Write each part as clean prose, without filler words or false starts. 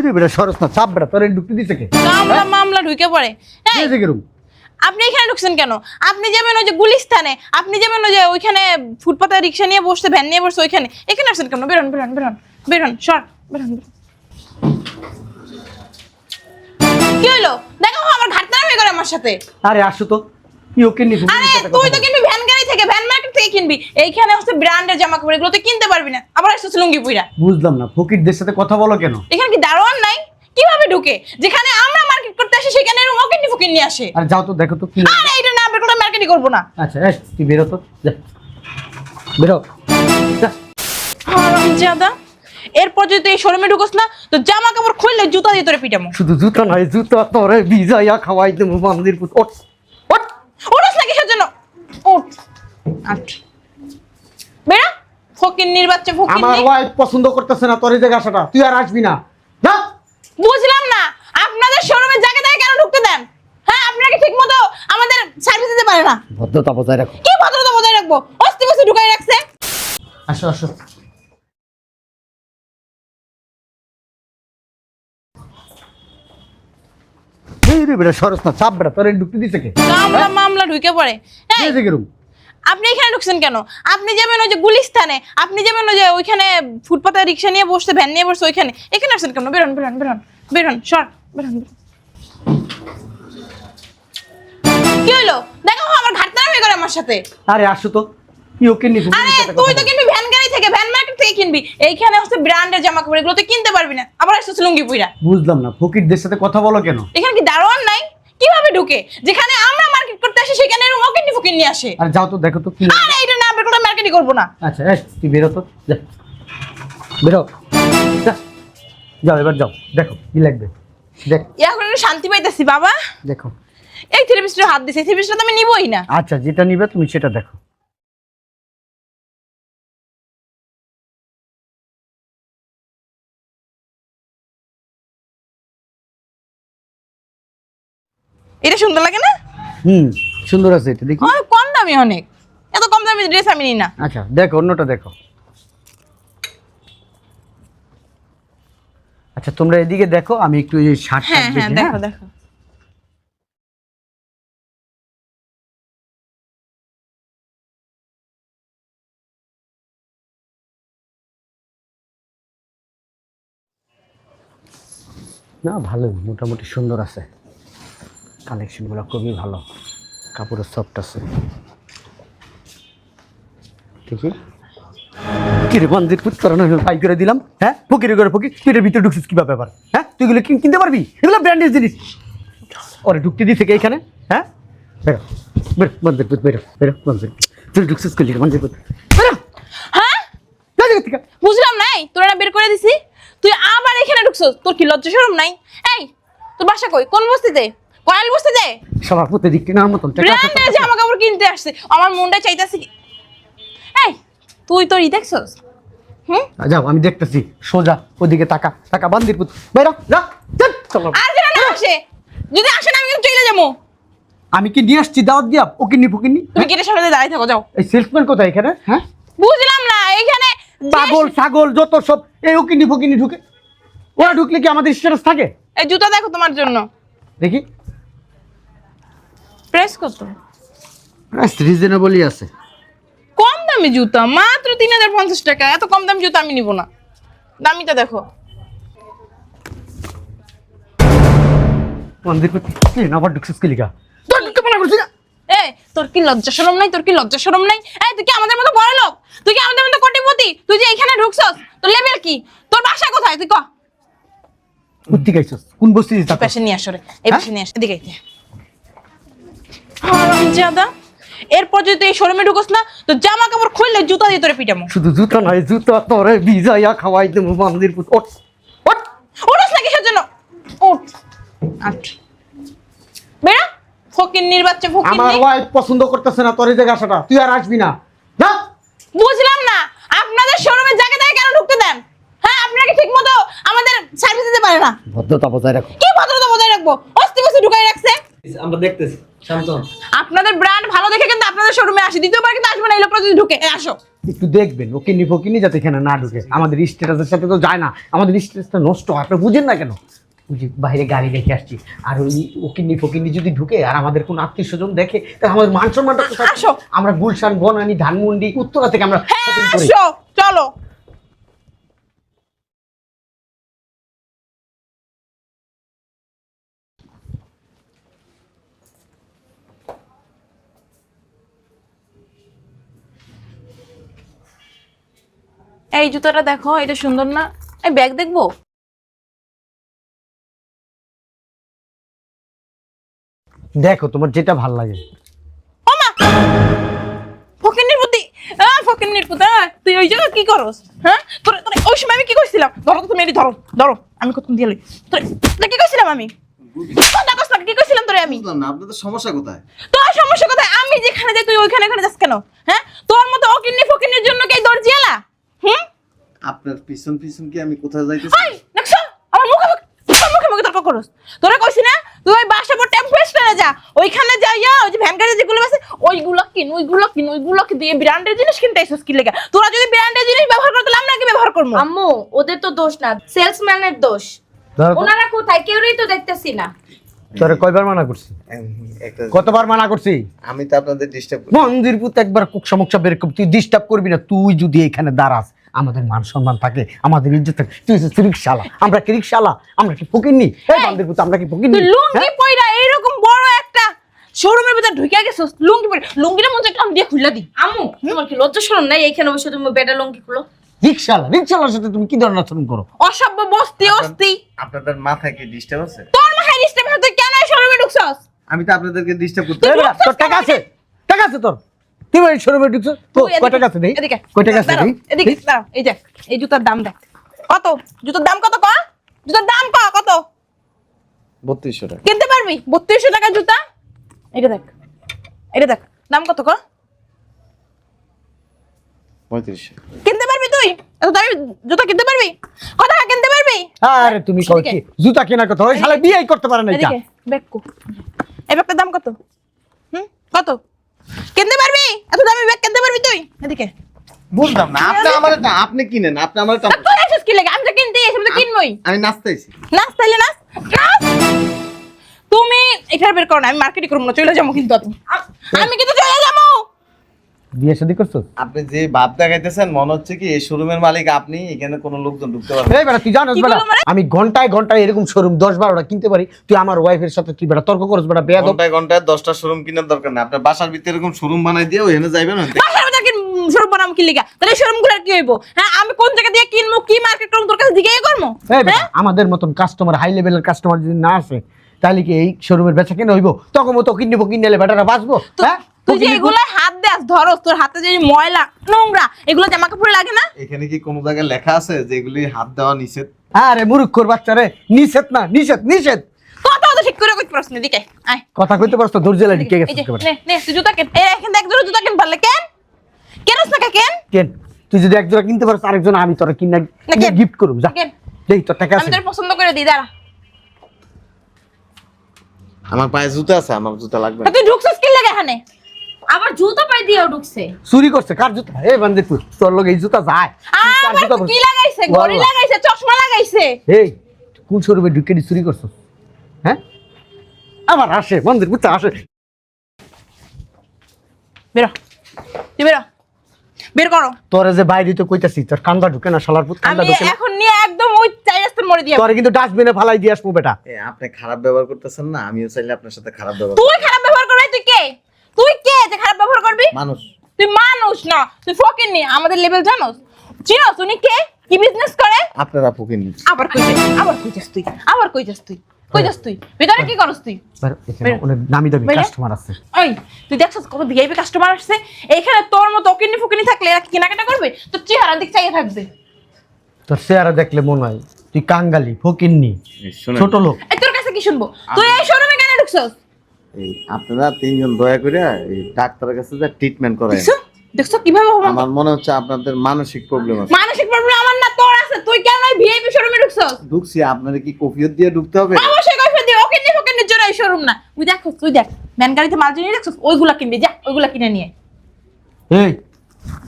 রে বেটা সরস না চাপ বেটা তোরে ঢুকতে দিছে কে মামলা মামলা ঢুকে পড়ে। এই যে গেরুম আপনি এখানে ঢুকছেন কেন? আপনি যাবেন ওই যে গুলিস্তানে, আপনি যাবেন ওই যে ওইখানে ফুটপাতে রিক্সা নিয়ে বসতে, ভ্যান নিয়ে বসতে, ওইখানে এখানে আসছেন কেন? বেরোন বেরোন বেরোন বেরোন, সর বেরোন। কি হলো? দেখো আমার ঘাটতে নামে করে আমার সাথে। আরে আসো তো কি ওকে নি আরে তুই তো কিনবি ভ্যান গাড়ি থেকে, ভ্যান মার্কেট থেকে কিনবি। এইখানে হচ্ছে ব্র্যান্ডের জামা কাপড়, এগুলো তো কিনতে পারবি না। আবার আসছিস লুঙ্গি পুইরা। বুঝলাম না ফকিরদের সাথে কথা বলো কেন? এখানে কি দারোয়ান নাই? কিভাবে ঢুকে? যেখানে আমরা মার্কেট করতে আসি সেখানে এরকম ওকে ফকির নিয়ে আসে। আর যাও তো দেখো তো কি আরে এটা না বের করে মার্কেটই করব না। আচ্ছা এই তুই বেরো তো যা বেরো যা হারামজাদা, এরপর যদি তুই এই শোরুমে ঢুকোস না তো জামা কাপড় খুললে জুতা দিয়ে তোরে পিটামো। শুধু জুতা নয় জুতা তোরে ভিজাইয়া খাওয়াই দেবো মন্দির পুত ওঠ ওঠ ওঠোস না কিসের জন্য? ওঠ আট বেরা ফকির নির্বাচন ফকির। আমার ওয়াইফ পছন্দ করতেছে না তোর এই জায়গা আসাটা, তুই আর আসবি না যা। বুঝলাম না আপনাদের শোরুমে জায়গা থেকে কেন ঢুকতে দেন? হ্যাঁ আপনাকে ঠিকমতো আমাদের সার্ভিস দিতে পারে না। ভদ্রতা বজায় রাখো। কি ভদ্রতা বজায় রাখবো? অস্তি বস্তি ঢুকাই রাখছে। আসো আসো এই রে বেটা সরস না চাপ বেটা তোরে ঢুকতে দিছে কে মামলা মামলা ঢুকে পড়ে। এই যে গেরুম আপনি এখানে ঢুকছেন কেন? আপনি যাবেন ওই যে গুলিস্তানে, আপনি যাবেন ওই যে ওইখানে ফুটপাতে রিক্সা নিয়ে বসতে, ভ্যান নিয়ে বসতে, ওইখানে এখানে আসছেন কেন? বেরোন বেরোন বেরোন বেরোন, সর বেরোন। কি হলো? দেখো আমার ঘাটতে নামে করে আমার সাথে। আরে আসো তো কি ওকে নি আরে তুই তো কিনবি ভ্যান গাড়ি থেকে, ভ্যান মার্কেট থেকে কিনবি। এইখানে হচ্ছে ব্র্যান্ডের জামা কাপড়, এগুলো তো কিনতে পারবি না। আবার আসছিস লুঙ্গি পুইরা। বুঝলাম না ফকিরদের সাথে কথা বলো কেন? এখানে কি দারোয়ান নাই? কিভাবে ঢুকে? যেখানে আমরা মার্কেট করতে আসি সেখানে এরকম ওকে ফকির নিয়ে আসে। আর যাও তো দেখো তো কি আরে এটা না বের করে মার্কেটই করব না। আচ্ছা এই তুই বেরো তো যা বেরো যা যাও এবার যাও দেখো কি লাগবে দেখ এখন একটু শান্তি পাইতেছি বাবা। দেখো এই থ্রি পিসটা হাত দিছে, থ্রি পিসটা তো আমি নিবই না। আচ্ছা যেটা নিবে তুমি সেটা দেখো। এটা সুন্দর লাগে না? সুন্দর আছে এটা দেখি। অনেক কম দামি, অনেক। এত কম দামি ড্রেস আমি নিই না। আচ্ছা দেখো অন্যটা দেখো। আচ্ছা তোমরা এদিকে দেখো আমি একটু এই শার্টটা হ্যাঁ দেখি। হ্যাঁ দেখো দেখো। না ভালোই মোটামুটি সুন্দর আছে, কালেকশনগুলো খুবই ভালো, কাপড়ের সফট আছে ঠিকই। কিরে মন্দির পুত করানো পাই করে দিলাম। হ্যাঁ ফকিরে করে ফকির তুই এর ভিতরে ঢুকছিস কিভাবে ব্যাপার? হ্যাঁ তুই এগুলো কিনতে পারবি? এগুলো ব্র্যান্ডের জিনিস। ওরে ঢুকতে দিছে কে এখানে? হ্যাঁ বেরো বেরো মন্দির পুত বেরো বেরো মন্দির তুই ঢুকছিস করলি মন্দির পুত বেরো। হ্যাঁ বুঝলাম নাই, তোরা না বের করে দিছি, তুই আবার এখানে ঢুকছস। তোর কি লজ্জা শরম নাই? এই তোর বাসা কই? কোন বস্তিতে? কয়াল বস্তিতে? সবার প্রতি দিক কেনার মতন ব্র্যান্ডের জামা কাপড় কিনতে আসছে, আমার মনটা চাইতাছে কি। এই তুই তোর ই দেখছস? যাও আমি দেখতেছি সোজা ওদিকে তাকা তাকা বান্দির পুত বেরো যা চলো। আর যেন না আসে, যদি আসে না আমি কিন্তু চলে যাবো। আমি কি নিয়ে আসছি দাওয়াত দিয়া ফকিরনি ফকিরনি? তুমি গেটের সামনে দিয়ে দাঁড়িয়ে থাকো, যাও। এই সেলসম্যান কোথায় এখানে? হ্যাঁ বুঝলাম না এখানে পাগল ছাগল যত সব এই ওকিনি ফকিনি ঢুকে, ওরা ঢুকলে কি আমাদের স্ট্যাটাস থাকে? এই জুতা দেখো তোমার জন্য। দেখি প্রেস কত? প্রাইস রিজনেবলই আছে। কম দামি জুতা মাত্র 3050 টাকা। এত কম দামি জুতা আমি নিব না, দামিটা দেখো। মন্দির কি আবার ঢুকছিস কি লিগা? তোর ঢুকতে মানা করছিস না? এই তোর কি লজ্জা শরম নাই? তোর কি লজ্জা শরম নাই? এই তুই কি আমাদের মতো বড় লোক? তুই কি আমাদের মতো কোটিপতি? তুই যে এখানে ঢুকছস, তোর লেভেল কি? তোর বাসা কোথায় তুই ক? বুদ্ধি গাইছস কোন বস্তি দিস? এই পাশে নিয়ে আসো রে, এই পাশে নিয়ে আস, এদিকে আইতে। হারামজাদা, এরপর যদি তুই এই শোরুমে ঢুকোস না তো জামা কাপড় খুললে জুতা দিয়ে তোরে পিটামো। শুধু জুতা নয় জুতা তোরে ভিজাইয়া খাওয়াই দেবো মন্দির পুত ওঠ ওঠ ওঠোস না কিসের জন্য? ওঠ আট বেরা ফকির নির্বাচন ফকির। আমার ওয়াইফ পছন্দ করতেছে না তোর এই জায়গা আসাটা, তুই আর আসবি না যা। বুঝলাম না আপনাদের শোরুমে জায়গা থেকে কেন ঢুকতে দেন? হ্যাঁ আপনাকে ঠিকমতো আমাদের সার্ভিস দিতে পারে না। ভদ্রতা বজায় রাখো। কি ভদ্রতা বজায় রাখবো? অস্তি বস্তি ঢুকাই রাখছে। আমরা দেখতেছি, শান্ত হন। আপনাদের ব্র্যান্ড ভালো দেখে কিন্তু আপনাদের শোরুমে আসি, দ্বিতীয়বার কিন্তু আসবে না এই লোকটা যদি ঢুকে। আসো। একটু দেখবেন ওকিনি ফকিনি যাতে এখানে না ঢুকে, আমাদের স্ট্যাটাসের সাথে তো যায় না, আমাদের স্ট্যাটাসটা নষ্ট হয়। আপনি বুঝেন না কেন? ওই যে বাইরে গাড়ি রেখে আসছি, আর ওই ওকিনি ফকিনি যদি ঢুকে আর আমাদের কোনো আত্মীয় স্বজন দেখে তাহলে আমাদের মান সম্মানটা কোথায়? আসো। আমরা গুলশান, বনানী, ধানমন্ডি, উত্তরা থেকে আমরা হ্যাঁ shopping করি। আসো, চলো। এই জুতাটা দেখো, এটা সুন্দর না? এই ব্যাগ দেখবো? দেখো তোমার যেটা ভাল লাগে। ওমা, ফকিন্নির পুতি, ফকিন্নির পুতা, তুই ওই জায়গায় কি করস? হ্যাঁ, তোরে তোরে ওই সময় আমি কি কইছিলাম? ধরো তো তুমি, এটি ধরো ধরো, আমি কত দিয়ে লই। তোরে তোরে কি কইছিলাম আমি? কথা কস না, কি কইছিলাম তোরে আমি? বুঝলাম না আপনাদের সমস্যা কোথায়? তোর সমস্যা কোথায়? আমি যেখানে যাই তুই ওইখানে ওখানে যাস কেন? হ্যাঁ, তোর মতো অকিন্নি ফকিন্নির জন্য কি এই দরজি এলা? হুম? আপনার পিছন পিছন কি আমি কোথায় যাইতেছি? হাই, দেখছো? আমার মুখে তর্ক করস। তোরে কইছি না তুই ওই বাসাবো টেম্পো স্ট্যান্ডে যা, ওইখানে যাইয়া ওই যে ভ্যান গাড়ি যেগুলো আছে ওইগুলো কি দিয়ে ব্র্যান্ডের জিনিস কিনতে আইছস কি লাগা? তোরা যদি ব্র্যান্ডের জিনিস ব্যবহার করতে আমরা কি ব্যবহার করব? আম্মু ওদের তো দোষ না, সেলসম্যানের দোষ। ধরো তো, ওনারা কোথায় কেউই তো দেখতেছি না। তোরে কয়বার মানা করছি? একটা কতবার মানা করছি? আমি তো আপনাদের ডিস্টার্ব করি। মন্দির পুত একবার কুক সমস্যা বের করবি, তুই ডিস্টার্ব করবি না। তুই যদি এখানে দাঁড়াস আমাদের মান সম্মান থাকে, আমাদের ইজ্জত থাকে। তুই হচ্ছে রিকশালা, আমরা কি রিকশালা? আমরা কি ফকিরনি? এই মন্দির পুত আমরা কি ফকিরনি? তুই লুঙ্গি পয়রা এইরকম বড় একটা শোরুমের ভিতর ঢুকে গেছস, লুঙ্গি পরে লুঙ্গিটা মন চাইতে আমি দিয়ে খুলে দিই। আম্মু তোমার কি লজ্জা শরম নাই? এইখানে বসে তুমি বেটা লঙ্কি খুলো। রিকশালার সাথে তুমি কি ধরনের আচরণ করো? অসভ্য বস্তি অস্তি। আপনাদের মাথায় কি ডিস্টার্ব আছে? তোর মাথায় ডিস্টার্ব হয়, তুই কেন এই শোরুমে ঢুকছস? আমি তো আপনাদেরকে ডিস্টার্ব করতে এই বেটা, তোর টাকা আছে? টাকা আছে তোর? তুই এই শোরুমে ঢুকছো? তুই এদিকে, কয় টাকা আছে দেই? এদিকে, কয় টাকা আছে দাঁড়াও, দেই? এদিকে দাঁড়াও, এই দেখ, এই জুতার দাম দেখ। কত? জুতার দাম কত কয়? জুতার দাম কত? 3200 টাকা। কিনতে পারবি? 3200 টাকা জুতা? এটা দেখ, এটা দেখ, দাম কত কয়? 3500। কিনতে পারবি তুই? এত দামি জুতা কিনতে পারবি? কত টাকা কিনতে পারবি? আরে তুমি কও কি জুতা কেনার কথা? ওই শালা বিয়েই করতে পারে না এটা। এদিকে ব্যাগ কো। এই ব্যাগটার দাম কত? কত? কিনতে পারবি? এত দামি ব্যাগ কিনতে পারবি তুই? এদিকে। বুঝলাম না, আপনি কিনেন, আপনি আমার তা তুই আসিস কি লাগে? আমি তো কিনতেই এসে তো কিনবই। আমি নাচতেছি। নাচ তাইলে নাচ। নাচ। তুমি এটা বের করো না, আমি মার্কেটিং করব না, চলে যাবো কিন্তু আমি কিন্তু চলে যাবো। বিয়ে শাদী করছো? আপনি যে ভাব দেখাইতেছেন মনে হচ্ছে কি এই শোরুমের মালিক আপনি, এখানে কোনো লোকজন ঢুকতে পারবে না। এই বেটা তুই জানোস কি বেটা বললো মানে? আমি ঘন্টায় ঘন্টায় এরকম শোরুম 10-12টা কিনতে পারি, তুই আমার ওয়াইফের সাথে তুই বেটা তর্ক করছ বেটা বেয়াদব। ঘন্টায় ঘন্টায় 10টা শোরুম কেনার দরকার নেই। আপনার বাসার ভিতরে এরকম শোরুম বানাই দিয়ে ওখানে যাইবেন না। বাসার ভিতর কি শোরুম বানাম কি লিগা? তাহলে শোরুমগুলোর কি হইব? হ্যাঁ, আমি কোন জায়গা দিয়ে কিনবো, কি মার্কেট করব, তোর কাছে জিজ্ঞাসা করবো? এই বেটা আমাদের মতন কাস্টমার, হাই লেভেলের কাস্টমার যদি না আসে তাহলে কি এই শোরুমের বেচা কেন হইব? তখন মতো কিনলে বেটারা বাঁচবো? হ্যাঁ তুই যে এগুলা হাত দেস ধরস, তোর হাতে যে ময়লা নোংরা এগুলো জামা কাপড়ে লাগে না? এখানে কি কোনো জায়গায় লেখা আছে যে এগুলি হাত দেওয়া নিষেধ? আরে মূর্খর বাচ্চারে, নিষেধ না, নিষেধ নিষেধ। কথা তো ঠিক করে কইতে পারছ না। এদিকে আয়, কথা কইতে পারছ তো দরজে লাগি কে এই গেছে যে একেবারে। নে নে তুই জুতা কেন? এই এখান থেকে এক জোড়া জুতা কেন পারলে কেন? কেনস না কেন? কেন তুই যদি একজোড়া কিনতে পারছ আরেকজন আমি তোরা কিনা কেন? গিফট করব। যা কেন? দেই তোর টাকা আমি আছে? তোর পছন্দ করে দিই, দাঁড়া। আমার পায়ে জুতা আছে, আমার জুতা লাগবে তা না। তুই ঢুকছস কি লাগে এখানে? আবার জুতো পাই দিয়েও ঢুকছে। চুরি করছে কার জুতা? এই বান্দিপুর তোর লগে এই জুতা যায়? তুই কার আবার জুতা পরছিস? কি লাগাইছে? ঘড়ি ওয়াল্লাহ। লাগাইছে, চশমা লাগাইছে। এই কোন শোরুমে ঢুকে চুরি করছো? হ্যাঁ আবার আসে মন্দির পুত্র আসে। বেরো, তুই বেরো, বের করো। তোরে যে বাইরে তো কইতাছি তোর কান্দা ঢুকে না, শালার পুত কান্দা আমি ঢুকে না। এখন নিয়ে একদম ওই চাই রাস্তার মোড়ে দিয়ে তোরে কিন্তু ডাস্টবিনে ফালাই দিয়ে আসবো বেটা। আপনি খারাপ ব্যবহার করতেছেন না, আমিও চাইলে আপনার সাথে খারাপ ব্যবহার তুই খারাপ ব্যবহার করবি? তুই কে? তুই কে যে খারাপ ব্যবহার করবি? মানুষ। তুই মানুষ না, তুই ফকিন্নি। আমাদের লেভেল জানোস? চিনোস উনি কে, কি বিজনেস করে? আপনারা ফুকিন নিচ্ছে। আবার কই যাস তুই? আবার কই যাস তুই? কই যাস তুই? ভিতরে কি করস তুই? বেরো, এখানে বেরো। অনেক দামি দামি বেরো। কাস্টমার আছে। ওই তুই দেখছস কত ভিআইপি কাস্টমার আসছে? এইখানে তোর মতো অকিন্নি ফকিন্নি থাকলে এরা কি কেনাকাটা করবে? তোর চেহারা দিক চাইয়ে থাকবে। তোর চেহারা দেখলে মনে হয় তুই কাঙ্গালি ফকিন্নি শুনেন, ছোট লোক। এই তোর কাছে কি শুনবো? তুই এই শোরুমে কেন ঢুকছস? এই আপনারা তিনজন দয়া করে এই ডাক্তারের কাছে যা ট্রিটমেন্ট করায়। দেখছো? দেখছো কিভাবে আমার মনে হচ্ছে আপনাদের মানসিক প্রবলেম আছে। মানসিক প্রবলেম আমার না, তোর আছে। তুই কেন এই ভিআইপি শোরুমে ঢুকছস? ঢুকছি, আপনারা কি কফিয়ত দিয়ে ঢুকতে হবে? অবশ্যই কইফে দিও, অকিন্নি ফকিন্নির জন্য এই শোরুম না, তুই দেখ তুই দেখ ভ্যান গাড়িতে মাল জিনিস দেখছিস ওইগুলা কিনবি, যা ওইগুলা কিনে নিয়ে। এই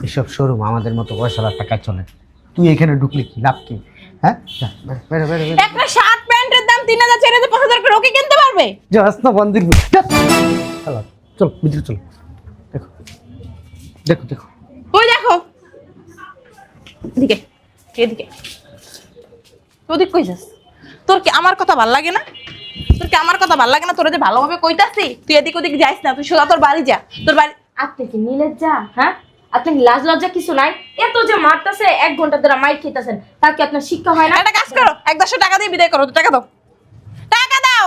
এসব শোরুম আমাদের মতো 50,000 টাকায় চলে, তুই এখানে ঢুকলি কি লাভ কি? হ্যাঁ যা, বেরো বেরো বেরো। একটা শার্ট প্যান্টের দাম 3,000 4,000 5,000 করে ওকে কিনতে পারবে? যাস না বন্দির চলো চল ভিতরে চলো, দেখো দেখো দেখো। ওই দেখো এদিকে এদিকে, ওদিক কই যাস? তোর কি আমার কথা ভাল লাগে না? তোর কি আমার কথা ভাল লাগে না? তোরা যে ভালোভাবে কইতাছি তুই এদিক ওদিক যাইস না, তুই সোজা তোর বাড়ি যা, তোর বাড়ি। আপনি কি নিলজ্জা? হ্যাঁ, আপনি কি লাজ লজ্জা কিছু নাই? এত যে মারতাছে 1 ঘন্টা ধরে মাইর খেতেছেন, তার কি আপনার শিক্ষা হয় না? একটা কাজ করো, 100 টাকা দিয়ে বিদায় করো, টাকা দাও, টাকা দাও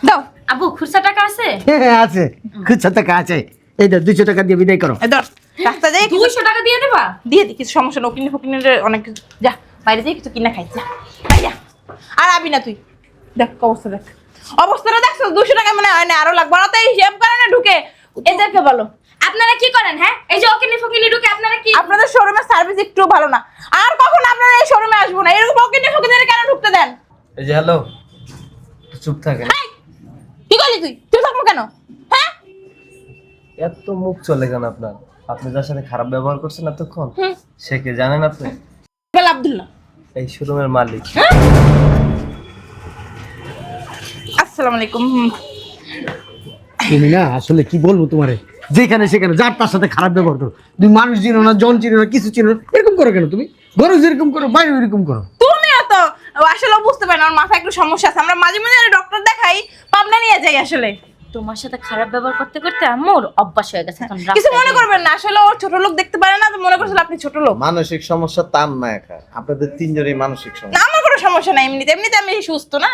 দাও। আবু খুরসা টাকা আছে? হ্যাঁ আছে, খুচরা টাকা আছে, এই ধর 200 টাকা দিয়ে বিদায় করো। এই ধর রাস্তা যাই 200 টাকা দিয়ে দেবা? দিয়ে দি, কিছু সমস্যা না, ওকিনি ফকিনের অনেক কিছু। যা বাইরে যাই কিছু কিনা খাই, যা বাইরে যা। আর আবি না তুই, দেখ অবস্থা দেখ, অবস্থাটা দেখছো? 200 টাকা মানে হয় না, আরো লাগবে না, তো এই হিসাব করে না ঢুকে। এদেরকে বলো আপনারা কি করেন? হ্যাঁ, এই যে ওকিনি ফকিনি ঢুকে আপনারা কি? আপনাদের শোরুমের সার্ভিস একটু ভালো না, আর কখন আপনারা এই শোরুমে আসবো না। এরকম ওকিনি ফকিনের কেন ঢুকতে দেন? এই যে হ্যালো, চুপ থাকেন। এই, কি করলি তুই? তুই থাকবো কেন? হ্যাঁ এত মুখ চলে কেন আপনার? আপনি যার সাথে খারাপ ব্যবহার করছেন এতক্ষণ, হুম। সে কে জানেন আপনি? বেলা আব্দুল্লাহ। এই শোরুমের মালিক। আসসালামু আলাইকুম। তুমি না আসলে কি বলবো তোমারে, যেখানে সেখানে যার তার সাথে খারাপ ব্যবহার করো, তুমি মানুষ চিনো না, জন চিনো না, কিছু চিনো না, এরকম করো কেন? তুমি ঘরে যেরকম করো বাইরে এরকম করো। তুমিও তো আসলে বুঝতে পারি না, আমার মাথায় একটু সমস্যা আছে। আমরা মাঝে মাঝে ডক্টর দেখাই, পাবনা নিয়ে যাই। আসলে তোমার সাথে খারাপ ব্যবহার করতে করতে আমার অভ্যাস হয়ে গেছে। এখন কিছু মনে করবেন না, আসলে ওর ছোট লোক দেখতে পারে না, তো মনে করছিল আপনি ছোট লোক। মানসিক সমস্যা তার না একা, আপনাদের তিনজনই মানসিক না, সমস্যা। আমার কোনো সমস্যা নাই, এমনিতে এমনিতে আমি সুস্থ না।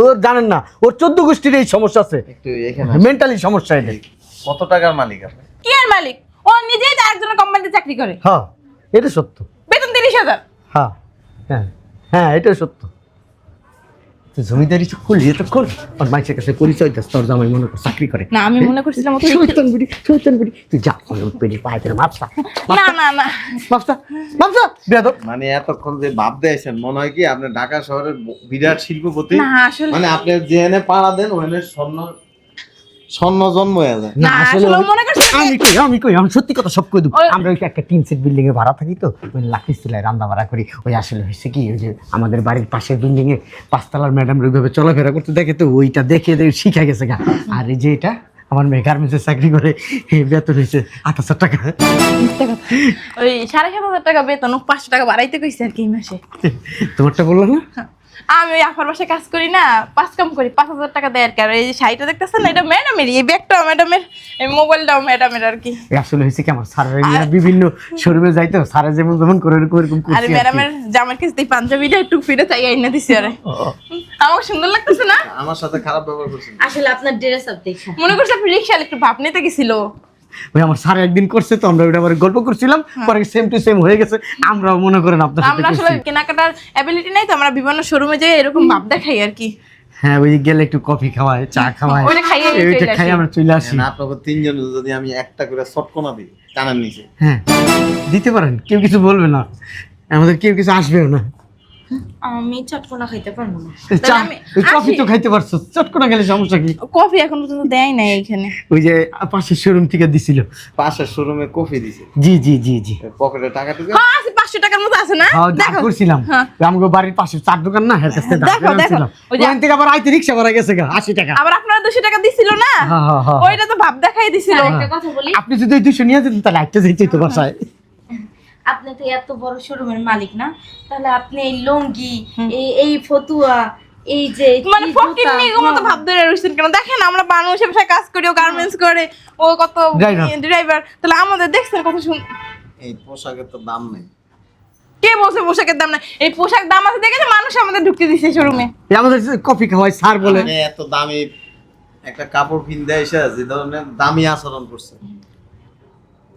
ওর জানেন না, ওর 14 গোষ্ঠীর এই সমস্যা আছে, একটু এখানে মেন্টালি সমস্যা এটা। কত টাকার মালিক আপনি? কি আর মালিক, ও নিজেই তো আরেকজনের কোম্পানিতে চাকরি করে, হ্যাঁ এটা সত্য। বেতন 30,000। হ্যাঁ হ্যাঁ হ্যাঁ এটা সত্য। তুই জমিদারি চুপ করলি এতক্ষণ, আর মাইসের কাছে পরিচয় দাস, তোর জামাই মনে কর চাকরি করে। না, আমি মনে করছিলাম ও তো শয়তান বুড়ি, শয়তান বুড়ি, তুই যা পেড়ি পায়ে ধরে মাপসা না না না, মাপসা মাপসা বেয়াদব। মানে এতক্ষণ যে ভাব দিয়েছেন মনে হয় কি আপনি ঢাকা শহরের বিরাট শিল্পপতি। না আসলে মানে আপনি যেখানে পাড়া দেন ওখানে স্বর্ণ জন্ম হয়ে যায়। না, আসলে ও মনে করছে আমি সত্যি কথা সব কই দেব। ওই- আমরা ওই একটা 3 সেট বিল্ডিং এ ভাড়া থাকি, তো ওই লাকিস চুলায় রান্না বাড়া করি। ওই আসলে হয়েছে কি, ওই যে আমাদের বাড়ির পাশের বিল্ডিং এ 5 তলার ম্যাডাম ওইভাবে চলাফেরা করতে দেখে, তো ওইটা দেখে শিখা গেছে গা। আর এই যে এটা আমার মেয়ে গার্মেন্টসে চাকরি করে, বেতন হয়েছে 28,000 টাকা। মিথ্যা কথা। ওই 7,500 টাকা বেতন, ও 500 টাকা বাড়াইতে কইছে আর কি এই মাসে। তোমারটা বললো না? আমি ওই আফার বাসায় কাজ করি না, 5 কাম করি, 5,000 টাকা দেয় আর কি। আর এই যে শাড়িটা দেখতেছেন না, এটা ম্যাডামের, এই ব্যাগটাও ম্যাডামের, এই মোবাইলটাও ম্যাডামের আর কি। এই আসলে হয়েছে কি, আমার স্যারের বিভিন্ন শোরুমে যাইতো, স্যারে যেমন যেমন করে এরকম আর করছি আর কি। ম্যাডামের জামার কাছে এই পাঞ্জাবিটা একটু ফিরে চাই আইনা দিছি। আরে আমার সুন্দর লাগতেছে না? আমার সাথে খারাপ ব্যবহার করছেন। আসলে আপনার ড্রেস আপ দেখে মনে করছে আপনি রিক্সাল একটু ভাব নিতে গেছিল। ওই আমার স্যার একদিন করছে, তো আমরা ওইটা আবার গল্প করছিলাম, পরে সেম টু সেম হয়ে গেছে। আমরাও মনে করেন আপনার সাথে আমরা আসলে করছি। কেনাকাটার অ্যাবিলিটি নাই, তো আমরা বিভিন্ন শোরুমে যাই এরকম ভাব দেখাই আর কি। হ্যাঁ ওই গেলে একটু কফি খাওয়ায়, চা খাওয়ায়, ওইটা খাইয়ে ওইটা চলে খাই আসি। আমরা চলে আসি। না আপনাকে তিনজন যদি আমি একটা করে চটকনা দিই কানের নিচে, হ্যাঁ দিতে পারেন, কেউ কিছু বলবে না, আমাদের কেউ কিছু আসবেও না। আমি চটকনা খাইতে পারবো না। চা আমি- ওই কফি তো আসি। খাইতে পারছো, চটকনা গেলে সমস্যা কি? কফি এখন পর্যন্ত দেয় নাই এখানে। ওই যে পাশের শোরুম থেকে দিছিল। পাশের শোরুমে কফি দিছে, জি জি জি জি, পকেটে টাকা ঢুকে হ্যাঁ আছে, 500 টাকার মতো আছে না? হ্যাঁ দাম দেখো করছিলাম। হ্যাঁ। আমাকে বাড়ির পাশে চার দোকান না, এর কাছে দাম দেখো, দেখো। ছিলাম। ওই যে- ওখান থেকে আবার আইতে রিক্সা ভাড়া গেছে গা 80 টাকা। আবার আপনারা 200 টাকা দিছিল না? হ্যাঁ, হ্যাঁ, হ্যাঁ। ওইটা তো ভাব দেখাই দিছিল। একটা কথা বলি, আপনি যদি ওই 200 নিয়ে যেতেন তাহলে একটা যেতে তো বাসায়। আপনি তো এত বড় শোরুমের মালিক না, তাহলে আপনি এই লুঙ্গি, এই ফতুয়া, এই যে মানে এই ফকির জুতা, নিগো মতো ভাব ধরে রইছেন কেন? দেখেন আমরা মানুষ ব্যবসায় কাজ করি, ও গার্মেন্টস করে, ও কত Driver। ড্রাইভার, তাহলে আমাদের দেখছেন কত এই পোশাকের তো দাম নেই। কে বলছে পোশাকের দাম না? এই পোশাক দাম আছে দেখে তো মানুষ আমাদের ঢুকতে দিছে শোরুমে। এই আমাদের যে কফি খাওয়ায় স্যার বলে, আপনি এত দামি একটা কাপড় কিনতে এসে যে ধরনের দামি আচরণ করছে,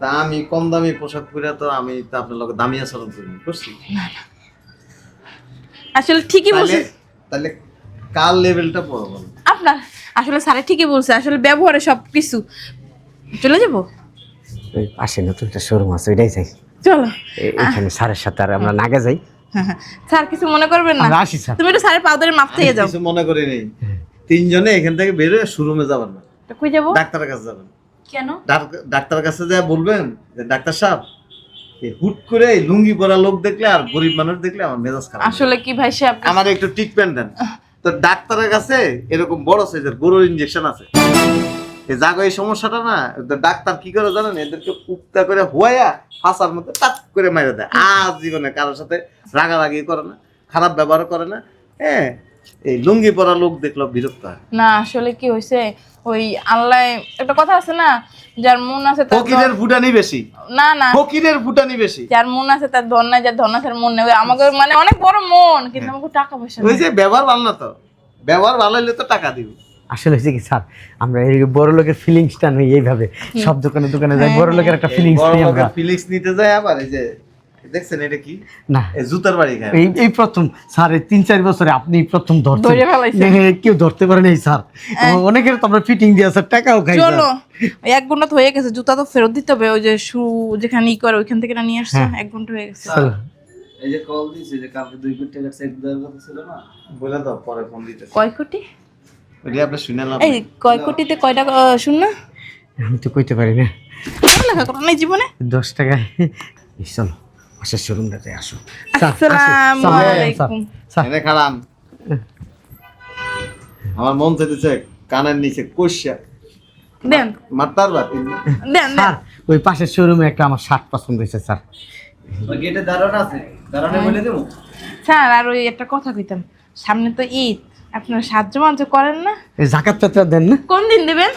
তা আমি কম দামি পোশাক পরে তো আমি তো আপনার লোক দামি আচরণ করিনি করছি। আসলে ঠিকই বলছে তাহলে কার লেভেলটা বড় বল। আপনার, আসলে স্যারে ঠিকই বলছে, আসলে ব্যবহারে সব কিছু। চলে যাবো, ওই পাশে নতুন একটা শোরুম আছে, ওইটাই যাই। চলো। এখানে স্যারের সাথে আর আমরা নাগে যাই। হ্যাঁ, হ্যাঁ। স্যার কিছু মনে করবেন না, আমরা আসি স্যার। তুমি একটু স্যারের পাউদারের মাপ থেকে যাও। কিছু মনে করি নেই, তিনজনে এখান থেকে বেরোয় শোরুমে যাবেন না, তো কই যাবো? ডাক্তারের কাছে যাবেন। কেন? ডাক্তারের কাছে যা বলবেন যে ডাক্তার সাহেব, এই হুট করে এই লুঙ্গি পরা লোক দেখলে আর গরিব মানুষ দেখলে আমার মেজাজ খারাপ। আসলে কি ভাই সাহেব, আমার একটু ট্রিটমেন্ট দেন। তো ডাক্তারের কাছে এরকম বড় সাইজের গরুর ইনজেকশন আছে, এই জাগো এই সমস্যাটা না, তো ডাক্তার কি করে জানেন, এদেরকে পুক্তা করে হুয়াইয়া ফাঁসার মধ্যে টাক করে মেরে দেয়। আজ জীবনে কারোর সাথে রাগারাগি করে না, খারাপ ব্যবহার করে না। হ্যাঁ, এই লুঙ্গি পরা লোক দেখলো বিরক্ত হয়। না আসলে কি হয়েছে, ওই আল্লাহ একটা কথা আছে না, যার মন আছে তার ফকিরের ফুটানি বেশি, না না ফকিরের ফুটানি বেশি। যার মন আছে তার ধন নাই, যার ধন আছে তার মন নেই। ওই আমাকে মানে অনেক বড় মন, কিন্তু আমাকে টাকা পয়সা ওই নেই। যে ব্যবহার ভালো না, তো ব্যবহার ভালো হলে তো টাকা দিব। আসলে হচ্ছে কি স্যার, আমরা এই বড় লোকের ফিলিংসটা নেই এইভাবে, সব দোকানে দোকানে যাই বড় লোকের একটা ফিলিংস নেই আমরা। ফিলিংস নিতে যায় আবার। এই যে দেখছেন এটা কি, না এই জুতার বাড়ি খায়। এই প্রথম স্যার, এই 3-4 বছরে আপনি প্রথম ধরছেন। ধরে ফেলাইছেন। হ্যাঁ, কেউ ধরতে পারে নাই স্যার। অনেকের তো আমরা ফিটিং দিয়ে স্যার টাকাও খাই স্যার। চলো, ওই 1 ঘন্টা তো হয়ে গেছে, জুতা তো ফেরত দিতে হবে। ওই যে শু যেখানে ই করে ওইখান থেকে না নিয়ে আসছে, 1 ঘন্টা হয়ে গেছে। চলো। এই যে কল দিয়েছে যে কালকে 2 কোটি টাকা চেক দেওয়ার কথা ছিল না, বলে দাও, পরে ফোন দিতে। কয় কোটি? ওইটা আপনি শুনে লাভ এই কয় কোটিতে কয় টাকা শুন না, আমি তো কইতে পারি না। লেখা করো নাই জীবনে। 10 টাকায় চলো পাশের শোরুমটাতে আসো স্যার। আসসালামু আলাইকুম। স্যার এনে খালাম। আমার মন চাইতেছে কানের নিচে কষিয়া দেন মারতার বাদ। দেন স্যার, ওই পাশের শোরুমে একটা আমার শার্ট পছন্দ হয়েছে স্যার। ওই গেটে দাঁড়ানো আছে, দাঁড়ানো বলে দেবো। স্যার, আর ওই একটা কথা কইতাম, সামনে তো ঈদ, আপনারা সাহায্য মাহায্য করেন না? এই জাকাত টাকা দেন না, কোন দিন দেবেন?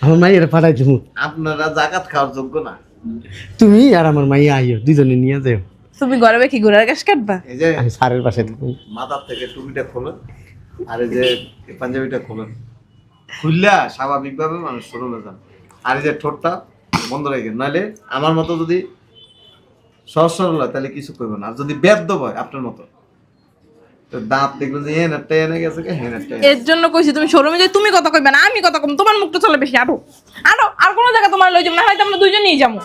আমার মাইয়ের পাঠাই দেবো। আপনারা জাকাত খাওয়ার যোগ্য না। তুমি আর আমার মাইয়া আইও, দুজনে নিয়ে যাও। তুমি ঘরে কি ঘোড়ার গাছ কাটবা? এই যে আমি স্যারের পাশে দিব। মাথার থেকে টুপিটা খোলেন, আর এই যে এই পাঞ্জাবিটা খোলেন, খুললা স্বাভাবিকভাবে মানুষ শোরুমে যান। আর এই যে ঠোঁটটা বন্ধ রেখে, নাহলে আমার মতো যদি সহজ সরল হয় তাহলে কিছু করবে না। আর যদি বেদ্য হয় আপনার মতো, তো দাঁত দেখবেন যে হেন একটা এনে গেছে, হেন একটা এর জন্য কইছি তুমি শোরুমে যে তুমি কথা কইবে না, আমি কথা কম, তোমার মুখটা চলে বেশি। আরো আরো আর কোন জায়গা তোমার লই যাবো না, হয়তো আমরা দুইজনেই যাবো।